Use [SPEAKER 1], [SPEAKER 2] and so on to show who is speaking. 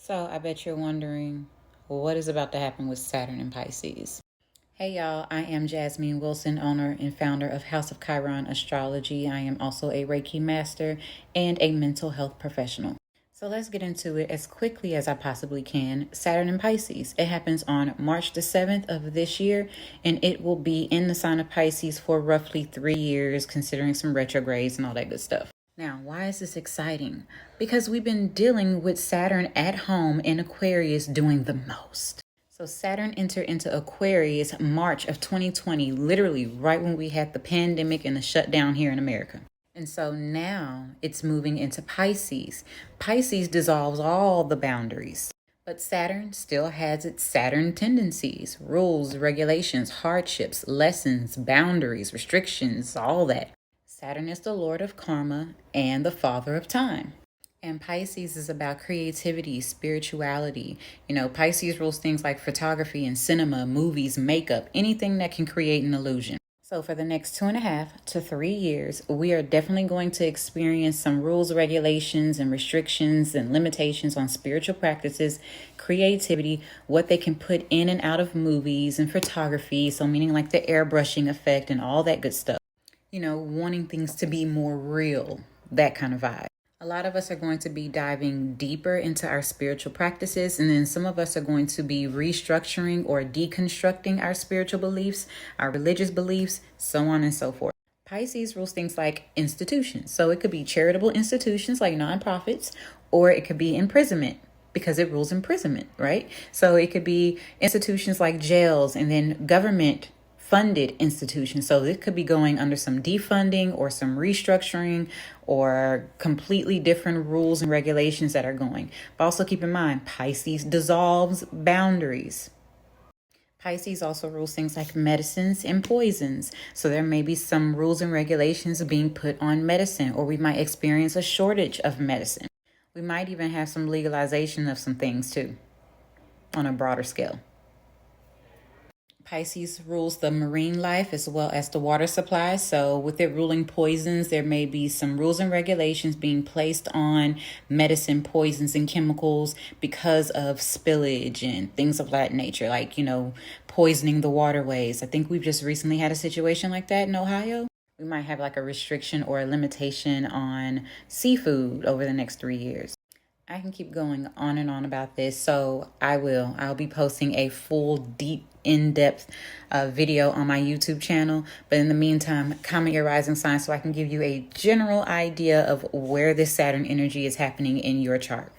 [SPEAKER 1] So I bet you're wondering what is about to happen with Saturn in Pisces. Hey y'all, I am Jasmine Wilson, owner and founder of House of Chiron Astrology. I am also a Reiki master and a mental health professional. So let's get into it as quickly as I possibly can. Saturn in Pisces. It happens on March the 7th of this year, and it will be in the sign of Pisces for roughly 3 years, considering some retrogrades and all that good stuff. Now, why is this exciting? Because we've been dealing with Saturn at home in Aquarius doing the most. So Saturn entered into Aquarius March of 2020, literally right when we had the pandemic and the shutdown here in America. And so now it's moving into Pisces. Pisces dissolves all the boundaries. But Saturn still has its Saturn tendencies, rules, regulations, hardships, lessons, boundaries, restrictions, all that. Saturn is the Lord of karma and the father of time. And Pisces is about creativity, spirituality. Pisces rules things like photography and cinema, movies, makeup, anything that can create an illusion. So for the next 2.5 to 3 years, we are definitely going to experience some rules, regulations, and restrictions and limitations on spiritual practices, creativity, what they can put in and out of movies and photography. So meaning like the airbrushing effect and all that good stuff. Wanting things to be more real, that kind of vibe. A lot of us are going to be diving deeper into our spiritual practices, and then some of us are going to be restructuring or deconstructing our spiritual beliefs, our religious beliefs, so on and so forth. Pisces rules things like institutions. So it could be charitable institutions like nonprofits, or it could be imprisonment, because it rules imprisonment, right? So it could be institutions like jails, and then government funded institutions. So it could be going under some defunding or some restructuring or completely different rules and regulations that are going. But also keep in mind, Pisces dissolves boundaries. Pisces also rules things like medicines and poisons. So there may be some rules and regulations being put on medicine, or we might experience a shortage of medicine. We might even have some legalization of some things too, on a broader scale. Pisces rules the marine life as well as the water supply. So with it ruling poisons, there may be some rules and regulations being placed on medicine, poisons, and chemicals because of spillage and things of that nature, like, poisoning the waterways. I think we've just recently had a situation like that in Ohio. We might have like a restriction or a limitation on seafood over the next 3 years. I can keep going on and on about this, so I'll be posting a full, deep, in-depth video on my YouTube channel. But in the meantime, comment your rising sign so I can give you a general idea of where this Saturn energy is happening in your chart.